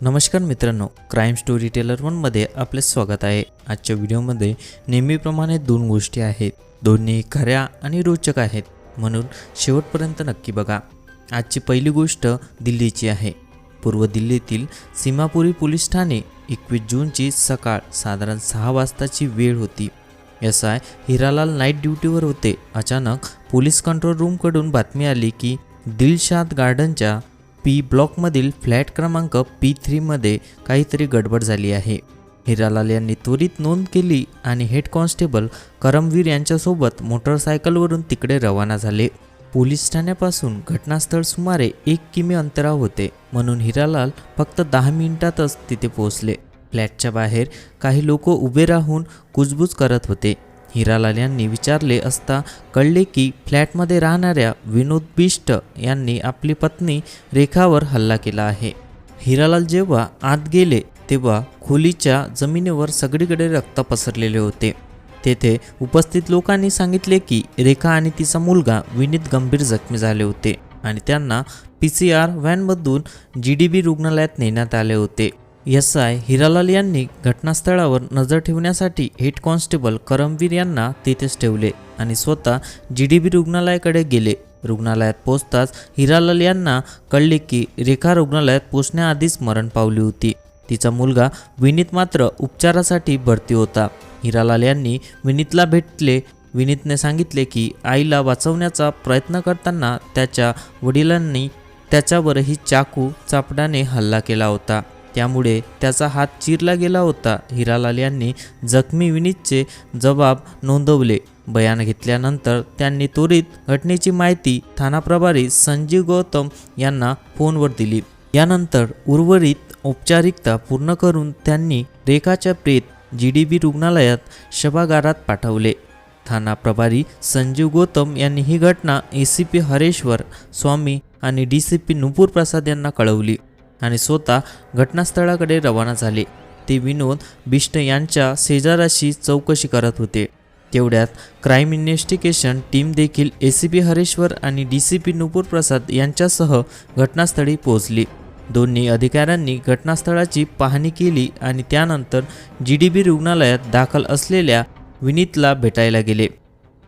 नमस्कार मित्रांनो, crime story teller 1मध्ये आपले स्वागत आहे। आजच्या व्हिडिओमध्ये नेहमीप्रमाणे दोन गोष्टी आहेत, दोन्ही खऱ्या आणि रोचक आहेत, म्हणून शेवटपर्यंत नक्की बघा। आजची पहिली गोष्ट दिल्लीची आहे। पूर्व दिल्लीतील सीमापुरी पोलीस ठाणे 21 जूनची सकाळ साधारण 6 वाजताची वेळ होती। SI हिरालाल नाईट ड्युटीवर होते। अचानक पोलीस कंट्रोल रूमकडून बातमी आली की दिलशाद गार्डनच्या P ब्लॉकमधील फ्लॅट क्रमांक P3 मध्ये काहीतरी गडबड झाली आहे। हिरालाल यांनी त्वरित नोंद केली आणि हेड कॉन्स्टेबल करमवीर यांच्यासोबत मोटरसायकलवरून तिकडे रवाना झाले। पोलीस ठाण्यापासून घटनास्थळ सुमारे 1 किमी अंतरावर होते, म्हणून हिरालाल फक्त 10 मिनिटातच तिथे पोहोचले। फ्लॅटच्या बाहेर काही लोक उभे राहून कुजबूज करत होते। हिरालाल यांनी विचारले असता कळले की फ्लॅटमध्ये राहणाऱ्या विनोद बिष्ट यांनी आपली पत्नी रेखावर हल्ला केला आहे। हिरालाल जेव्हा आत गेले तेव्हा खोलीच्या जमिनीवर सगळीकडे रक्त पसरलेले होते। तेथे उपस्थित लोकांनी सांगितले की रेखा आणि तिचा मुलगा विनीत गंभीर जखमी झाले होते आणि त्यांना PCR व्हॅनमधून GDB रुग्णालयात नेण्यात आले होते। SI हिरालाल यांनी घटनास्थळावर नजर ठेवण्यासाठी हेड कॉन्स्टेबल करमवीर यांना तिथेच ठेवले आणि स्वतः GDB रुग्णालयाकडे गेले। रुग्णालयात पोहोचताच हिरालाल यांना कळले की रेखा रुग्णालयात पोहोचण्याआधीच मरण पावली होती। तिचा मुलगा विनीत मात्र उपचारासाठी भरती होता। हिरालाल यांनी विनीतला भेटले। विनीतने सांगितले की आईला वाचवण्याचा प्रयत्न करताना त्याच्या वडिलांनी त्याच्यावरही चाकू चापडाने हल्ला केला होता, त्यामुळे त्याचा हात चिरला गेला होता। हिरालाल यांनी जखमी विनीतचे जबाब नोंदवले। बयान घेतल्यानंतर त्यांनी त्वरित घटनेची माहिती ठाणा प्रभारी संजीव गौतम यांना फोनवर दिली। यानंतर उर्वरित औपचारिकता पूर्ण करून त्यांनी रेखाच्या प्रेत GDB रुग्णालयात शवागारात पाठवले। ठाणा प्रभारी संजीव गौतम यांनी ही घटना ACP हरेश्वर स्वामी आणि DCP नुपूर प्रसाद यांना कळवली आणि स्वतः घटनास्थळाकडे रवाना झाले। ते विनोद बिष्ट यांच्या शेजाराशी चौकशी करत होते। तेवढ्यात क्राईम इन्व्हेस्टिगेशन टीम देखील ACP हरेश्वर आणि DCP नुपूर प्रसाद यांच्यासह घटनास्थळी पोहोचली। दोन्ही अधिकाऱ्यांनी घटनास्थळाची पाहणी केली आणि त्यानंतर GDB रुग्णालयात दाखल असलेल्या विनीतला भेटायला गेले।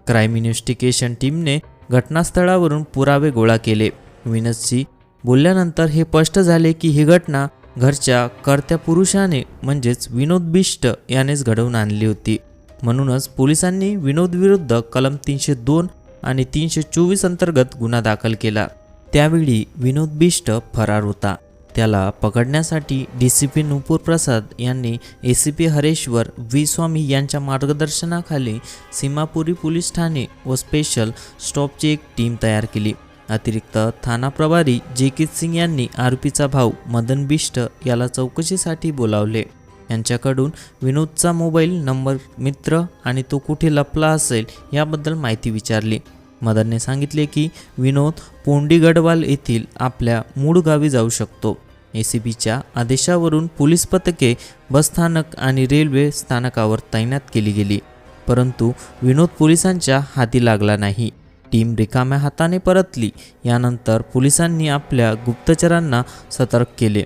क्राईम इन्व्हेस्टिगेशन टीमने घटनास्थळावरून पुरावे गोळा केले। विनीतशी बोलल्यानंतर हे स्पष्ट झाले की ही घटना घरच्या कर्त्या पुरुषाने म्हणजेच विनोद बिष्ट यानेच घडवून आणली होती। म्हणूनच पोलिसांनी विनोद विरुद्ध कलम 302 आणि 324 अंतर्गत गुन्हा दाखल केला। त्यावेळी विनोद बिष्ट फरार होता। त्याला पकडण्यासाठी DCP नुपूर प्रसाद यांनी ACP हरेश्वर V स्वामी यांच्या मार्गदर्शनाखाली सीमापुरी पोलीस ठाणे व स्पेशल स्टॉपची एक टीम तयार केली। अतिरिक्त ठाणा प्रभारी जेकित सिंग यांनी आरोपीचा भाऊ मदन बिष्ट याला चौकशीसाठी बोलावले। यांच्याकडून विनोदचा मोबाईल नंबर, मित्र आणि तो कुठे लपला असेल याबद्दल माहिती विचारली। मदनने सांगितले की विनोद पोंडी गढवाल येथील आपल्या मूळ गावी जाऊ शकतो। ACPच्या आदेशावरून पोलीस पथके बसस्थानक आणि रेल्वे स्थानकावर तैनात केली गेली, परंतु विनोद पोलिसांच्या हाती लागला नाही। टीम रिकाम्या हाताने परतली। यानंतर पोलिसांनी आपल्या गुप्तचरांना सतर्क केले।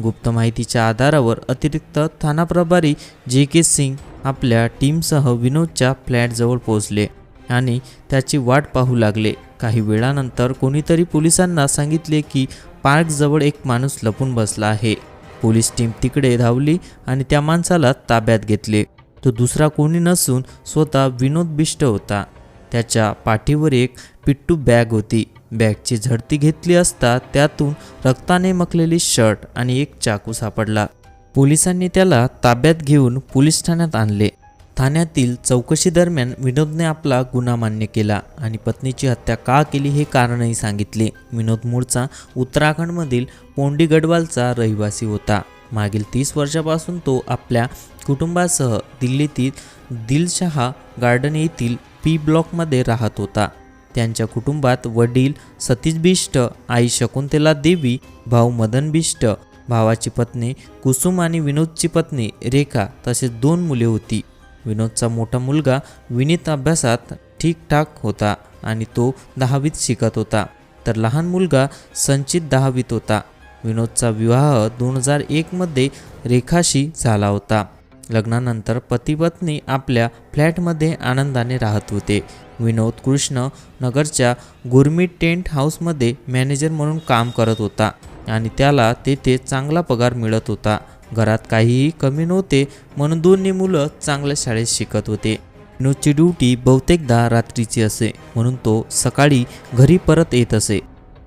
गुप्त माहितीच्या आधारावर अतिरिक्त ठाणा प्रभारी JK सिंग आपल्या टीमसह विनोदच्या फ्लॅटजवळ पोहोचले आणि त्याची वाट पाहू लागले। काही वेळानंतर कोणीतरी पोलिसांना सांगितले की पार्कजवळ एक माणूस लपून बसला आहे। पोलीस टीम तिकडे धावली आणि त्या माणसाला ताब्यात घेतले। तो दुसरा कोणी नसून स्वतः विनोद बिष्ट होता। त्याच्या पाठीवर एक पिट्टू बॅग होती। बॅगची झडती घेतली असता त्यातून रक्ताने मखलेली शर्ट आणि एक चाकू सापडला। पोलिसांनी त्याला ताब्यात घेऊन पोलीस ठाण्यात आणले। ठाण्यातील चौकशी दरम्यान विनोदने आपला गुन्हा मान्य केला आणि पत्नीची हत्या का केली हे कारणही सांगितले। विनोद मूळचा उत्तराखंडमधील पोंडी गढवालचा रहिवासी होता। मागील 30 वर्षापासून तो आपल्या कुटुंबासह दिल्लीतील दिलशहा गार्डन येथील P ब्लॉकमध्ये राहत होता। त्यांच्या कुटुंबात वडील सतीश बिष्ट, आई शकुंतला देवी, भाऊ मदन बिष्ट, भावाची पत्नी कुसुम आणि विनोदची पत्नी रेखा तसेच 2 मुले होती। विनोदचा मोठा मुलगा विनीत अभ्यासात ठीकठाक होता आणि तो 10वीत शिकत होता, तर लहान मुलगा संचित 10वीत होता। विनोदचा विवाह 2001मध्ये रेखाशी झाला होता. लग्नानंतर पती पत्नी आपल्या फ्लॅटमध्ये आनंदाने राहत होते. विनोद कृष्ण नगरच्या गुरमीत टेंट हाऊसमध्ये मॅनेजर म्हणून काम करत होता आणि त्याला तेथे चांगला पगार मिळत होता. घरात काहीही कमी नव्हते म्हणून दोन्ही मुलं चांगल्या शाळेत शिकत होते. विनोदची ड्युटी बहुतेकदा रात्रीची असे म्हणून तो सकाळी घरी परत येत असे.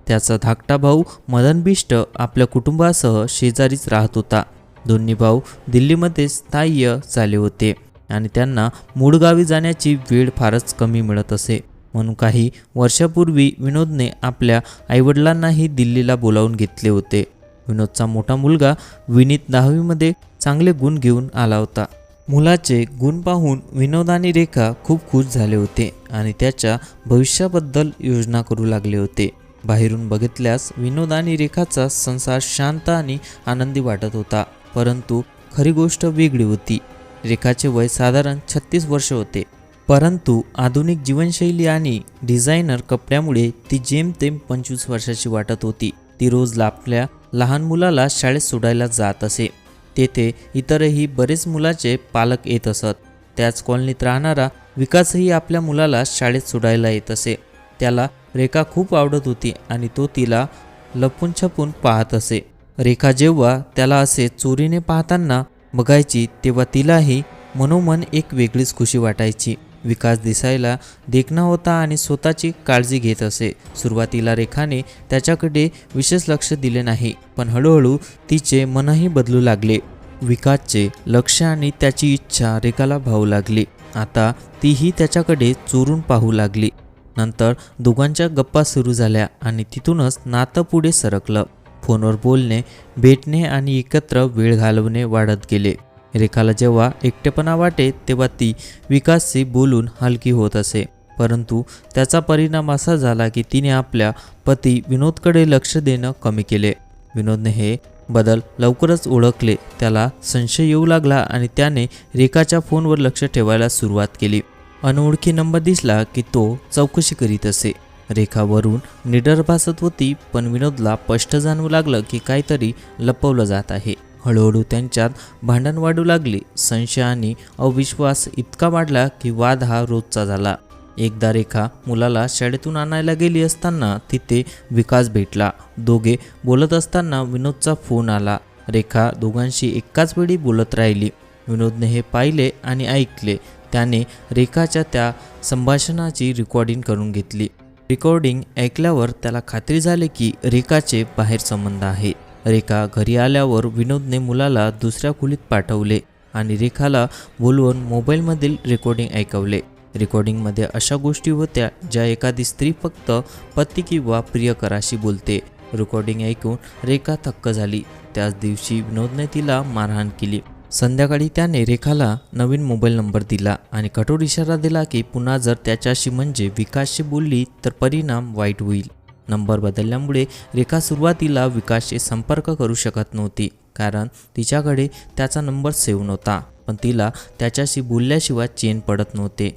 त्याचा धाकटा भाऊ मदन बिष्ट आपल्या कुटुंबासह शेजारीच राहत होता. दोन्ही भाऊ दिल्लीमध्ये स्थायिक झाले होते आणि त्यांना मूळ गावी जाण्याची वेळ फारच कमी मिळत असे. म्हणून काही वर्षापूर्वी विनोदने आपल्या आईवडिलांनाही दिल्लीला बोलावून घेतले होते. विनोदचा मोठा मुलगा विनीत 10वीमध्ये चांगले गुण घेऊन आला होता. मुलाचे गुण पाहून विनोद आणि रेखा खूप खुश झाले होते आणि त्याच्या भविष्याबद्दल योजना करू लागले होते. बाहेरून बघितल्यास विनोद आणि रेखाचा संसार शांत आणि आनंदी वाटत होता, परंतु खरी गोष्ट वेगळी होती. रेखाचे वय साधारण 36 वर्ष होते, परंतु आधुनिक जीवनशैली आणि डिझायनर कपड्यामुळे ती जेमतेम 25 वर्षाची वाटत होती. ती रोज आपल्या लहान मुलाला शाळेत सोडायला जात असे. तेथे इतरही बरेच मुलाचे पालक येत असत. त्याच कॉलनीत राहणारा विकासही आपल्या मुलाला शाळेत सोडायला येत असे. त्याला रेखा खूप आवडत होती आणि तो तिला लपून छपून पाहत असे. रेखा जेव्हा त्याला असे चोरीने पाहताना बघायची तेव्हा तिलाही मनोमन एक वेगळीच खुशी वाटायची. विकास दिसायला देखणा होता आणि स्वतःची काळजी घेत असे. सुरुवातीला रेखाने त्याच्याकडे विशेष लक्ष दिले नाही, पण हळूहळू तिचे मनही बदलू लागले. विकासचे लक्ष आणि त्याची इच्छा रेखाला भावू लागली. आता तीही त्याच्याकडे चोरून पाहू लागली. नंतर दोघांच्या गप्पा सुरू झाल्या आणि तिथूनच नातं पुढे सरकलं. फोनवर बोलणे, भेटणे आणि एकत्र वेळ घालवणे वाढत गेले. रेखाला जेव्हा एकटेपणा वाटे तेव्हा ती विकासशी बोलून हलकी होत असे, परंतु त्याचा परिणाम असा झाला की तिने आपल्या पती विनोदकडे लक्ष देणं कमी केले. विनोदने हे बदल लवकरच ओळखले. त्याला संशय येऊ लागला आणि त्याने रेखाच्या फोनवर लक्ष ठेवायला सुरुवात केली. अनोळखी नंबर दिसला की तो चौकशी करीत असे. रेखावरून निडर भासत होती, पण विनोदला स्पष्ट जाणवू लागलं की काहीतरी लपवलं जात आहे. हळूहळू त्यांच्यात भांडण वाढू लागले. संशय आणि अविश्वास इतका वाढला की वाद हा रोजचा झाला. एकदा रेखा मुलाला शाळेतून आणायला गेली असताना तिथे विकास भेटला. दोघे बोलत असताना विनोदचा फोन आला. रेखा दोघांशी एकाच वेळी बोलत राहिली. विनोदने हे पाहिले आणि ऐकले. त्याने रेखाच्या त्या संभाषणाची रेकॉर्डिंग करून घेतली. रेकॉर्डिंग ऐकल्यावर त्याला खात्री झाली की रेखाचे बाहेर संबंध आहे. रेखा घरी आल्यावर विनोदने मुलाला दुसऱ्या खोलीत पाठवले आणि रेखाला बोलवून मोबाईलमधील रेकॉर्डिंग ऐकवले. रेकॉर्डिंगमध्ये अशा गोष्टी होत्या ज्या एखादी स्त्री फक्त पती किंवा प्रियकराशी बोलते. रेकॉर्डिंग ऐकून रेखा थक्क झाली. त्याच दिवशी विनोदने तिला मारहाण केली. संध्याकाळी त्याने रेखाला नवीन मोबाईल नंबर दिला आणि कठोर इशारा दिला की पुन्हा जर त्याच्याशी म्हणजे विकासशी बोलली तर परिणाम वाईट होईल. नंबर बदलल्यामुळे रेखा सुरुवातीला विकासशी संपर्क करू शकत नव्हती, कारण तिच्याकडे त्याचा नंबर सेव्ह नव्हता. पण तिला त्याच्याशी बोलल्याशिवाय चैन पडत नव्हते.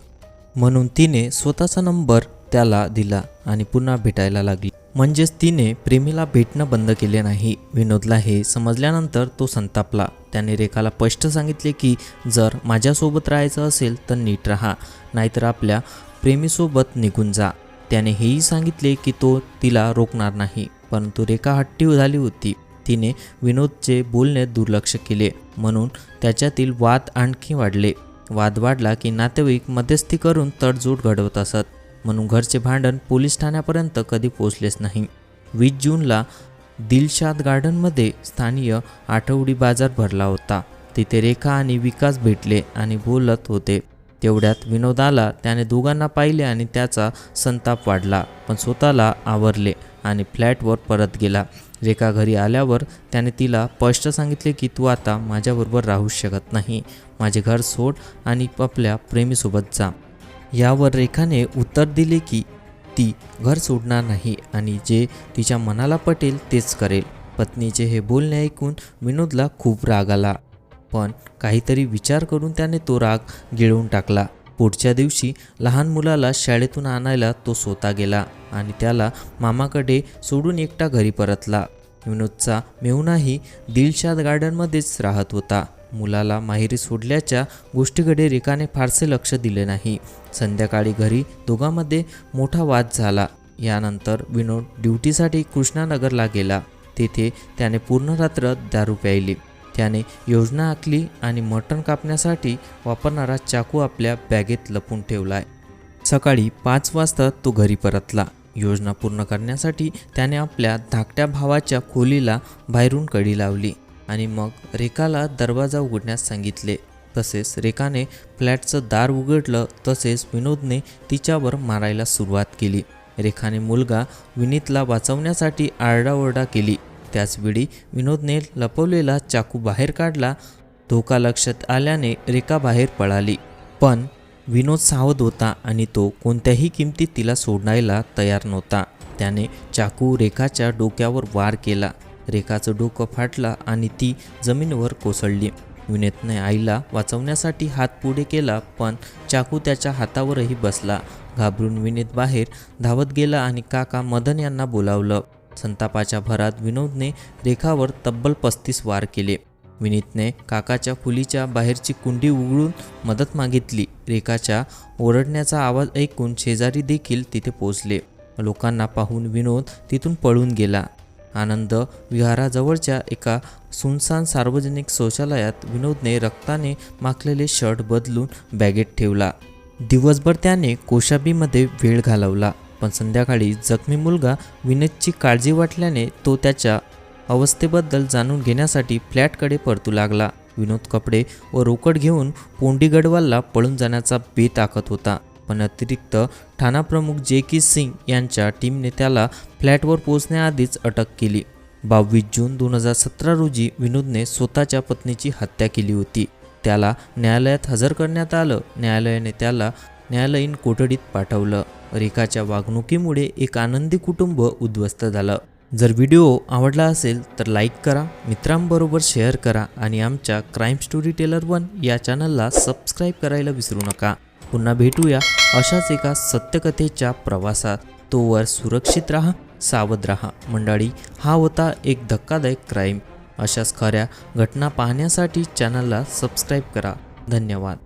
म्हणून तिने स्वतःचा नंबर त्याला दिला आणि पुन्हा भेटायला लागली. म्हणजेच तिने प्रेमीला भेटणं बंद केले नाही. विनोदला हे समजल्यानंतर तो संतापला. त्याने रेखाला स्पष्ट सांगितले की जर माझ्यासोबत राहायचं असेल तर नीट राहा, नाहीतर आपल्या प्रेमीसोबत निघून जा. त्याने हेही सांगितले की तो तिला रोखणार नाही, परंतु रेखा हट्टी झाली होती. तिने विनोदचे बोलणे दुर्लक्ष केले, म्हणून त्याच्यातील वाद आणखी वाढले. वाद वाढला की नातेवाईक मध्यस्थी करून तडजोड घडवत असत, म्हणून घरचे भांडण पोलीस ठाण्यापर्यंत कधी पोचलेच नाही. 20 जूनला दिलशाद गार्डनमध्ये स्थानीय आठवडी बाजार भरला होता. तिथे रेखा आणि विकास भेटले आणि बोलत होते. तेवढ्यात विनोद आला. त्याने दोघांना पाहिले आणि त्याचा संताप वाढला, पण स्वतःला आवरले आणि फ्लॅटवर परत गेला. रेखा घरी आल्यावर त्याने तिला स्पष्ट सांगितले की तू आता माझ्याबरोबर राहू शकत नाही. माझे घर सोड आणि आपल्या प्रेमीसोबत जा. यावर रेखाने उत्तर दिले की ती घर सोडणार नाही आणि जे तिच्या मनाला पटेल तेच करेल. पत्नीचे हे बोलणे ऐकून विनोदला खूप राग आला, पण काहीतरी विचार करून त्याने तो राग गिळून टाकला. पुढच्या दिवशी लहान मुलाला शाळेतून आणायला तो स्वतः गेला आणि त्याला मामाकडे सोडून एकटा घरी परतला. विनोदचा मेहुणाही दिलशाद गार्डनमध्येच राहत होता. मुलाला माहेरी सोडल्याच्या गोष्टीकडे रेखाने फारसे लक्ष दिले नाही. संध्याकाळी घरी दोघांमध्ये मोठा वाद झाला. यानंतर विनोद ड्युटीसाठी कृष्णानगरला गेला. तेथे त्याने पूर्ण रात्र दारू प्यायली. त्याने योजना आखली आणि मटण कापण्यासाठी वापरणारा चाकू आपल्या बॅगेत लपून ठेवलाय. सकाळी 5 वाजता तो घरी परतला. योजना पूर्ण करण्यासाठी त्याने आपल्या धाकट्या भावाच्या खोलीला बाहेरून कडी लावली आणि मग रेखाला दरवाजा उघडण्यास सांगितले. तसेच रेखाने फ्लॅटचं दार उघडलं. तसेच विनोदने तिच्यावर मारायला सुरुवात केली. रेखाने मुलगा विनीतला वाचवण्यासाठी आरडाओरडा केली. त्याचवेळी विनोदने लपवलेला चाकू बाहेर काढला. धोका लक्षात आल्याने रेखा बाहेर पळाली. पण विनोद सावध होता आणि तो कोणत्याही किमतीत तिला सोडायला तयार नव्हता. त्याने चाकू रेखाच्या डोक्यावर वार केला. रेखाचं डोकं फाटलं आणि ती जमिनीवर कोसळली. विनीतने आईला वाचवण्यासाठी हात पुढे केला, पण चाकू त्याच्या हातावरही बसला. घाबरून विनीत बाहेर धावत गेला आणि काका मदन यांना बोलावलं. संतापाच्या भरात विनोदने रेखावर तब्बल 35 वार केले. विनीतने काकाच्या खोलीच्या बाहेरची कुंडी उघडून मदत मागितली. रेखाच्या ओरडण्याचा आवाज ऐकून शेजारी देखील तिथे पोहोचले. लोकांना पाहून विनोद तिथून पळून गेला. आनंद विहाराजवळच्या एका सुनसान सार्वजनिक शौचालयात विनोदने रक्ताने माखलेले शर्ट बदलून बॅगेत ठेवला. दिवसभर त्याने कोशाबीमध्ये वेळ घालवला. पण संध्याकाळी जखमी मुलगा विनीतची काळजी वाटल्याने तो त्याच्या अवस्थेबद्दल जाणून घेण्यासाठी फ्लॅटकडे परतू लागला. विनोद कपडे व रोकड घेऊन पोंडी गढवालला पळून जाण्याचा बेत आखत होता. पण अतिरिक्त ठाणा प्रमुख जे.के. सिंग यांच्या टीमने त्याला फ्लॅटवर पोहोचण्याआधीच अटक केली. 22 जून 2017 रोजी विनोदने स्वतःच्या पत्नीची हत्या केली होती. त्याला न्यायालयात हजर करण्यात आलं. न्यायालयाने त्याला न्यायालयीन कोठडीत पाठवलं. रेखाच्या वागणुकीमुळे एक आनंदी कुटुंब उद्ध्वस्त झालं. जर व्हिडिओ आवडला असेल तर लाईक करा, मित्रांबरोबर शेअर करा आणि आमच्या क्राईम स्टोरी टेलर 1 या चॅनलला सबस्क्राईब करायला विसरू नका. पुन्हा भेटूया अशाच एका सत्यकथेच्या प्रवासात. तोवर सुरक्षित राहा, सावध राहा. मंडळी, हा होता एक धक्कादायक क्राईम. अशाच खऱ्या घटना पाहण्यासाठी चॅनलला सबस्क्राईब करा. धन्यवाद.